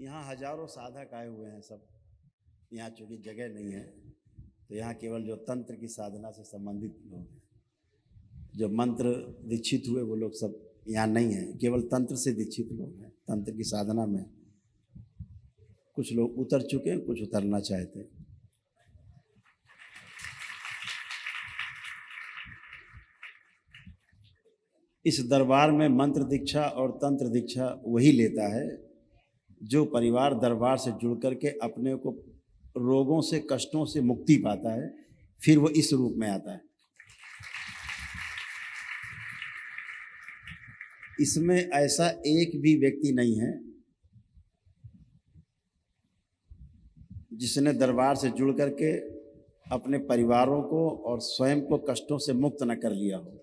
यहाँ हजारों साधक आए हुए हैं सब। यहाँ चूँकि जगह नहीं है तो यहाँ केवल जो तंत्र की साधना से संबंधित लोग हैं, जो मंत्र दीक्षित हुए वो लोग सब यहाँ नहीं हैं। केवल तंत्र से दीक्षित लोग हैं। तंत्र की साधना में कुछ लोग उतर चुके हैं, कुछ उतरना चाहते हैं। इस दरबार में मंत्र दीक्षा और तंत्र दीक्षा वही लेता है जो परिवार दरबार से जुड़ करके अपने को रोगों से, कष्टों से मुक्ति पाता है, फिर वो इस रूप में आता है। इसमें ऐसा एक भी व्यक्ति नहीं है जिसने दरबार से जुड़ करके अपने परिवारों को और स्वयं को कष्टों से मुक्त न कर लिया हो।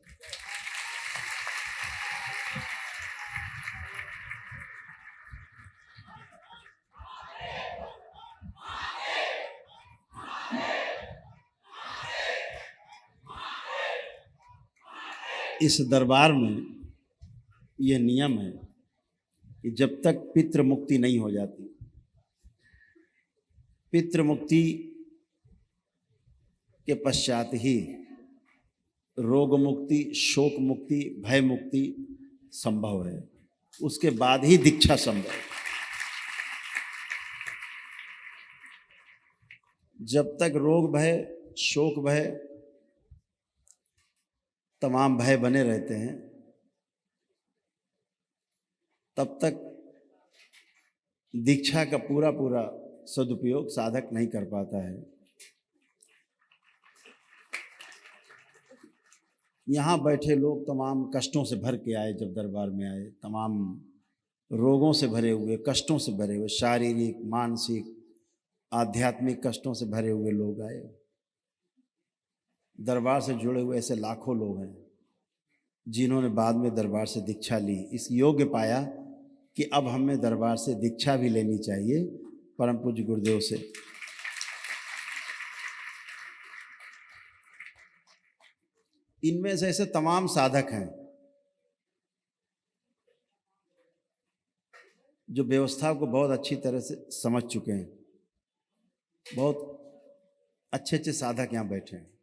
इस दरबार में यह नियम है कि जब तक पितृ मुक्ति नहीं हो जाती, पितृ मुक्ति के पश्चात ही रोग मुक्ति, शोक मुक्ति, भय मुक्ति संभव है। उसके बाद ही दीक्षा संभव है। जब तक रोग भय, शोक भय, तमाम भय बने रहते हैं, तब तक दीक्षा का पूरा पूरा सदुपयोग साधक नहीं कर पाता है। यहाँ बैठे लोग तमाम कष्टों से भर के आए, जब दरबार में आए, तमाम रोगों से भरे हुए, कष्टों से भरे हुए, शारीरिक, मानसिक, आध्यात्मिक कष्टों से भरे हुए लोग आए। दरबार से जुड़े हुए ऐसे लाखों लोग हैं जिन्होंने बाद में दरबार से दीक्षा ली। इस योग्य पाया कि अब हमें दरबार से दीक्षा भी लेनी चाहिए परम पूज्य गुरुदेव से। इनमें से ऐसे तमाम साधक हैं जो व्यवस्था को बहुत अच्छी तरह से समझ चुके हैं। बहुत अच्छे अच्छे साधक यहाँ बैठे हैं।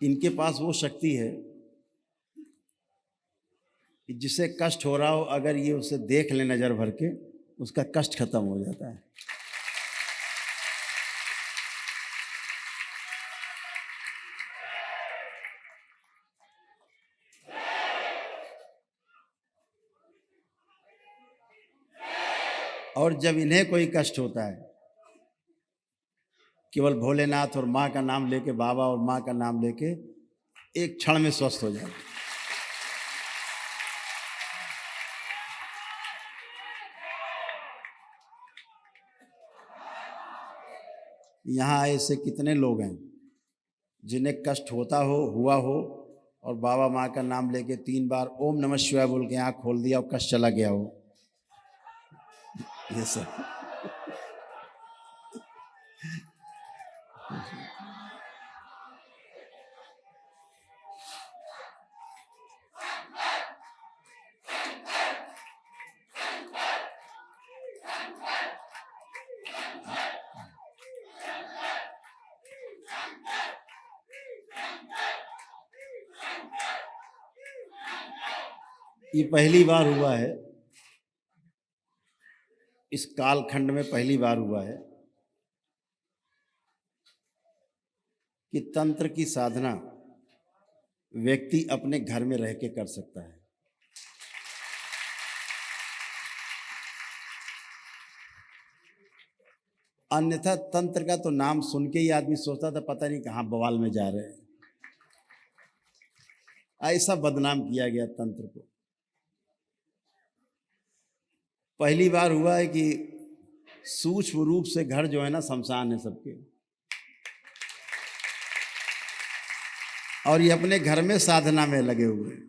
इनके पास वो शक्ति है कि जिसे कष्ट हो रहा हो, अगर ये उसे देख ले नजर भर के, उसका कष्ट खत्म हो जाता है। और जब इन्हें कोई कष्ट होता है, केवल भोलेनाथ और माँ का नाम लेके, बाबा और माँ का नाम लेके एक क्षण में स्वस्थ हो जाए। यहाँ ऐसे कितने लोग हैं जिन्हें कष्ट होता हो, हुआ हो, और बाबा माँ का नाम लेके 3 बार ओम नमः शिवाय बोल के आँख खोल दिया और कष्ट चला गया हो। ये सब ये पहली बार हुआ है, इस कालखंड में पहली बार हुआ है कि तंत्र की साधना व्यक्ति अपने घर में रह के कर सकता है। अन्यथा तंत्र का तो नाम सुन के ही आदमी सोचता था पता नहीं कहाँ बवाल में जा रहे हैं। ऐसा बदनाम किया गया तंत्र को। पहली बार हुआ है कि सूक्ष्म रूप से घर जो है ना, शमशान है सबके, और ये अपने घर में साधना में लगे हुए हैं।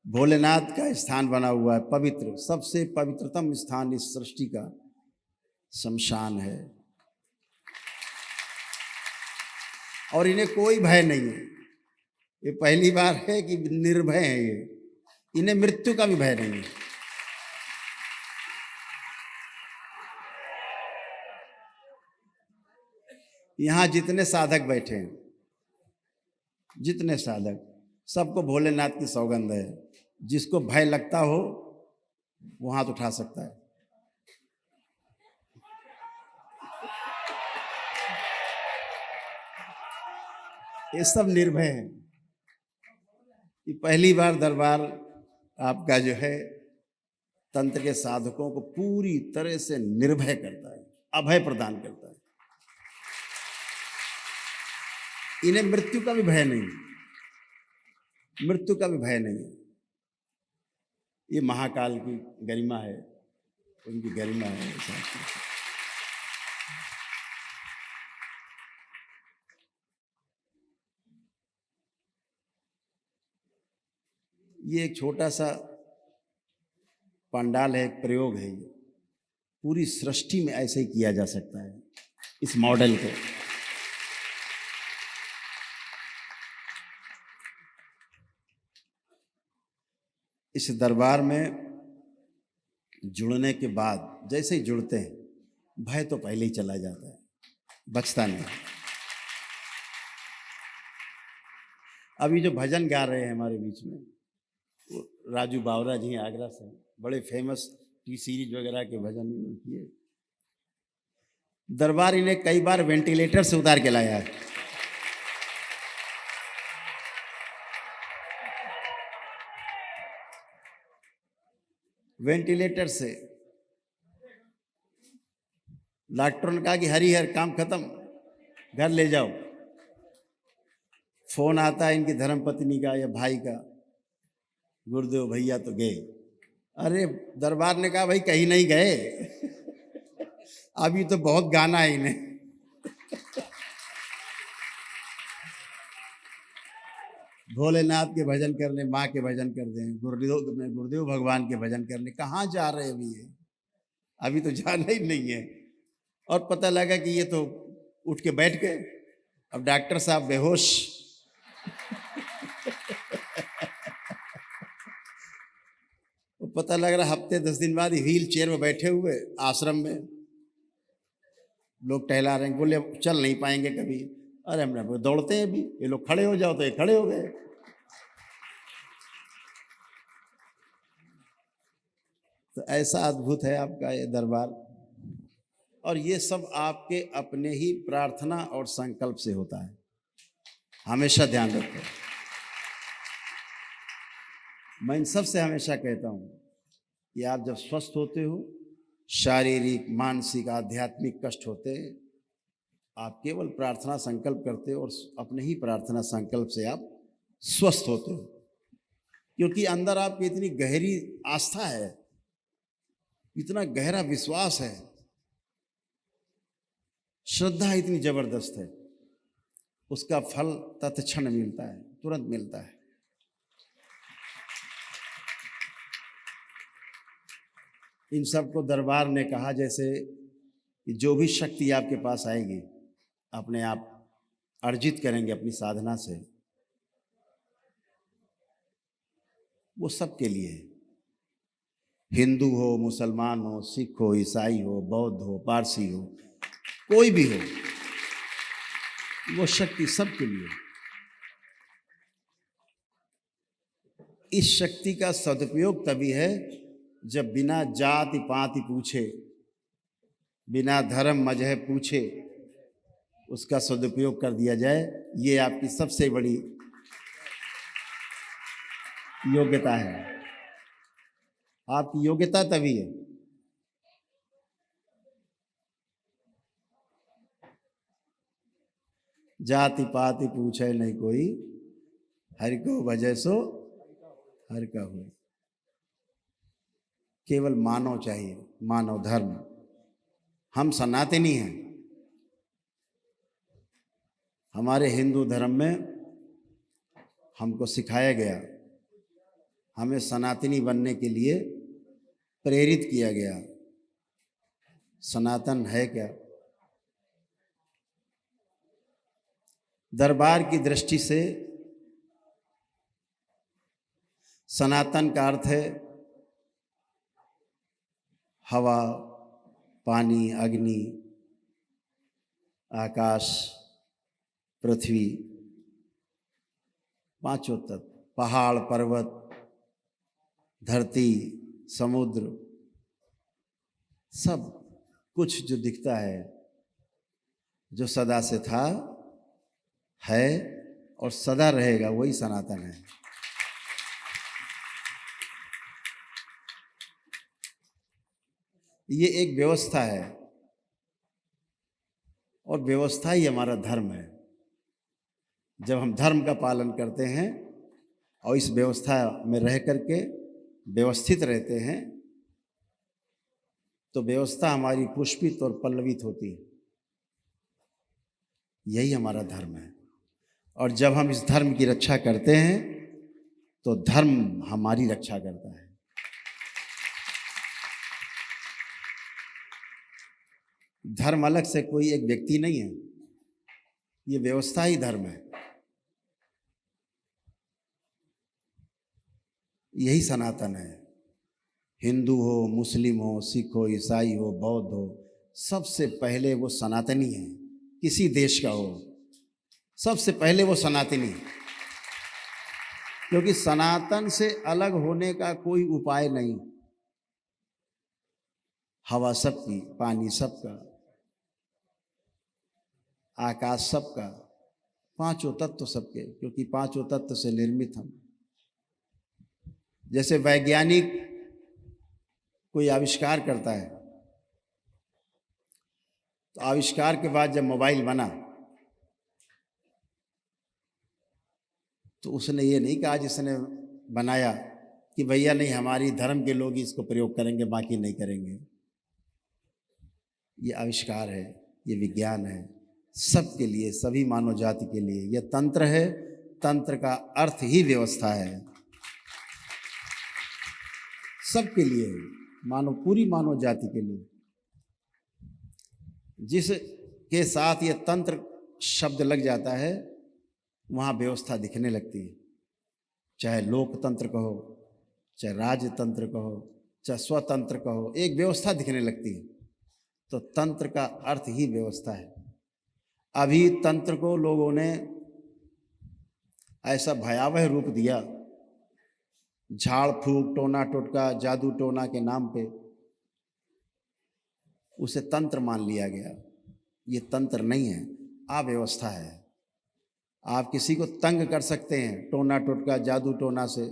भोलेनाथ का स्थान बना हुआ है, पवित्र, सबसे पवित्रतम स्थान इस सृष्टि का शमशान है, और इन्हें कोई भय नहीं है। ये पहली बार है कि निर्भय है ये, इन्हें मृत्यु का भी भय नहीं है। यहाँ जितने साधक बैठे हैं, जितने साधक, सबको भोलेनाथ की सौगंध है। जिसको भय लगता हो वो हाथ उठा सकता है। ये सब निर्भय है। ये पहली बार दरबार आपका जो है तंत्र के साधकों को पूरी तरह से निर्भय करता है, अभय प्रदान करता है। इन्हें मृत्यु का भी भय नहीं, मृत्यु का भी भय नहीं है। ये महाकाल की गरिमा है, उनकी गरिमा है। ये एक छोटा सा पंडाल है, एक प्रयोग है। ये पूरी सृष्टि में ऐसे ही किया जा सकता है इस मॉडल को। इस दरबार में जुड़ने के बाद जैसे ही जुड़ते हैं, भय तो पहले ही चला जाता है, बचता नहीं। अभी जो भजन गा रहे हैं हमारे बीच में, वो राजू बावरा जी आगरा से, बड़े फेमस टी सीरीज वगैरह के भजन किए। दरबार इन्हें कई बार वेंटिलेटर से उतार के लाया है। वेंटिलेटर से डॉक्टर ने कहा कि हरिहर काम खत्म, घर ले जाओ। फोन आता है इनकी धर्मपत्नी का या भाई का, गुरुदेव भैया तो गए। अरे दरबार ने कहा भाई कहीं नहीं गए, अभी तो बहुत गाना है इन्हें। भोलेनाथ के भजन करने, माँ के भजन कर दें, गुरुदेव भगवान के भजन करने। कहाँ जा रहे अभी ये? अभी तो जाना ही नहीं है। और पता लगा कि ये तो उठ के बैठ गए। अब डॉक्टर साहब बेहोश। पता लग रहा हफ्ते 10 दिन बाद व्हील चेयर में बैठे हुए आश्रम में लोग टहला रहे हैं। बोले चल नहीं पाएंगे कभी। अरे हमने दौड़ते हैं अभी, ये लोग खड़े हो जाओ, तो ये खड़े हो गए। तो ऐसा अद्भुत है आपका ये दरबार। और ये सब आपके अपने ही प्रार्थना और संकल्प से होता है, हमेशा ध्यान रखो। मैं इन सब से हमेशा कहता हूँ कि आप जब स्वस्थ होते हो, शारीरिक, मानसिक, आध्यात्मिक कष्ट होते, आप केवल प्रार्थना संकल्प करते हो और अपने ही प्रार्थना संकल्प से आप स्वस्थ होते हो। क्योंकि अंदर आपकी इतनी गहरी आस्था है, इतना गहरा विश्वास है, श्रद्धा इतनी जबरदस्त है, उसका फल तत्क्षण मिलता है, तुरंत मिलता है। इन सबको दरबार ने कहा जैसे कि जो भी शक्ति आपके पास आएगी, अपने आप अर्जित करेंगे अपनी साधना से, वो सबके लिए है। हिंदू हो, मुसलमान हो, सिख हो, ईसाई हो, बौद्ध हो, पारसी हो, कोई भी हो, वो शक्ति सबके लिए। इस शक्ति का सदुपयोग तभी है जब बिना जाति पाति पूछे, बिना धर्म मजहब पूछे उसका सदुपयोग कर दिया जाए। ये आपकी सबसे बड़ी योग्यता है। आपकी योग्यता तभी है। जाति पाति पूछे नहीं कोई, हरि को भजै सो हर का हो। केवल मानव चाहिए, मानव धर्म। हम सनातनी हैं। हमारे हिंदू धर्म में हमको सिखाया गया, हमें सनातनी बनने के लिए प्रेरित किया गया। सनातन है क्या? दरबार की दृष्टि से सनातन का अर्थ है हवा, पानी, अग्नि, आकाश, पृथ्वी, पांचों तत्व, पहाड़, पर्वत, धरती, समुद्र, सब कुछ जो दिखता है, जो सदा से था, है और सदा रहेगा, वही सनातन है। ये एक व्यवस्था है और व्यवस्था ही हमारा धर्म है। जब हम धर्म का पालन करते हैं और इस व्यवस्था में रह करके व्यवस्थित रहते हैं तो व्यवस्था हमारी पुष्पित और पल्लवित होती है। यही हमारा धर्म है। और जब हम इस धर्म की रक्षा करते हैं तो धर्म हमारी रक्षा करता है। धर्म अलग से कोई एक व्यक्ति नहीं है, ये व्यवस्था ही धर्म है। यही सनातन है। हिंदू हो, मुस्लिम हो, सिख हो, ईसाई हो, बौद्ध हो, सबसे पहले वो सनातनी है। किसी देश का हो, सबसे पहले वो सनातनी है, क्योंकि सनातन से अलग होने का कोई उपाय नहीं। हवा सबकी, पानी सबका, आकाश सबका, पांचों तत्व सबके, क्योंकि पांचों तत्व से निर्मित हम। जैसे वैज्ञानिक कोई आविष्कार करता है तो आविष्कार के बाद जब मोबाइल बना तो उसने ये नहीं कहा जिसने बनाया कि भैया नहीं, हमारी धर्म के लोग ही इसको प्रयोग करेंगे, बाकी नहीं करेंगे। ये आविष्कार है, ये विज्ञान है, सबके लिए, सभी मानव जाति के लिए। यह तंत्र है। तंत्र का अर्थ ही व्यवस्था है, सबके लिए, मानव, पूरी मानव जाति के लिए। जिसके साथ ये तंत्र शब्द लग जाता है वहाँ व्यवस्था दिखने लगती है। चाहे लोकतंत्र कहो, चाहे राजतंत्र कहो, चाहे स्वतंत्र कहो, एक व्यवस्था दिखने लगती है। तो तंत्र का अर्थ ही व्यवस्था है। अभी तंत्र को लोगों ने ऐसा भयावह रूप दिया, झाड़ फूक, टोना टोटका, जादू टोना के नाम पे उसे तंत्र मान लिया गया। ये तंत्र नहीं है, अव्यवस्था है। आप किसी को तंग कर सकते हैं टोना टोटका, जादू टोना से,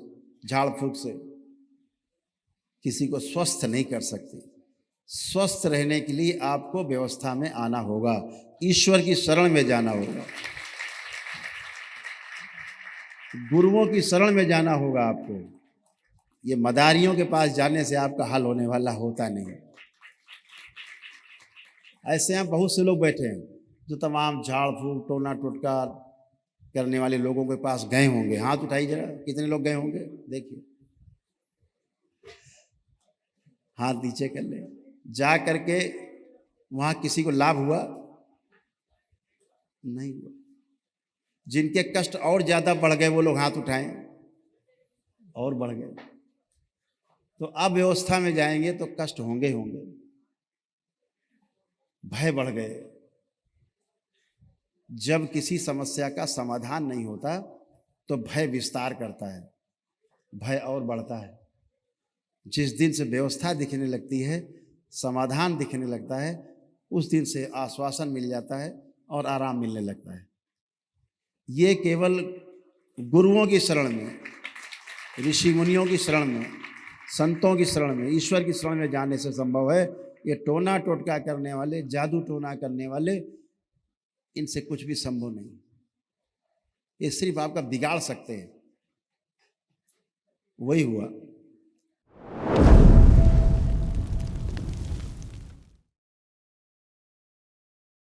झाड़ फूक से, किसी को स्वस्थ नहीं कर सकते। स्वस्थ रहने के लिए आपको व्यवस्था में आना होगा, ईश्वर की शरण में जाना होगा, गुरुओं की शरण में जाना होगा आपको। ये मदारियों के पास जाने से आपका हल होने वाला होता नहीं। ऐसे यहाँ बहुत से लोग बैठे हैं जो तमाम झाड़ फूक, टोना टोटका करने वाले लोगों के पास गए होंगे। हाथ उठाइए जरा, कितने लोग गए होंगे? देखिए, हाथ नीचे कर ले। जा करके वहाँ किसी को लाभ हुआ? नहीं हुआ। जिनके कष्ट और ज़्यादा बढ़ गए वो लोग हाथ उठाएं, और बढ़ गए। तो अव्यवस्था में जाएंगे तो कष्ट होंगे होंगे। भय बढ़ गए। जब किसी समस्या का समाधान नहीं होता तो भय विस्तार करता है, भय और बढ़ता है। जिस दिन से व्यवस्था दिखने लगती है, समाधान दिखने लगता है, उस दिन से आश्वासन मिल जाता है और आराम मिलने लगता है। ये केवल गुरुओं की शरण में, ऋषि मुनियों की शरण में, संतों की शरण में, ईश्वर की शरण में जाने से संभव है। ये टोना टोटका करने वाले, जादू टोना करने वाले, इनसे कुछ भी संभव नहीं। ये सिर्फ आपका बिगाड़ सकते हैं। वही हुआ।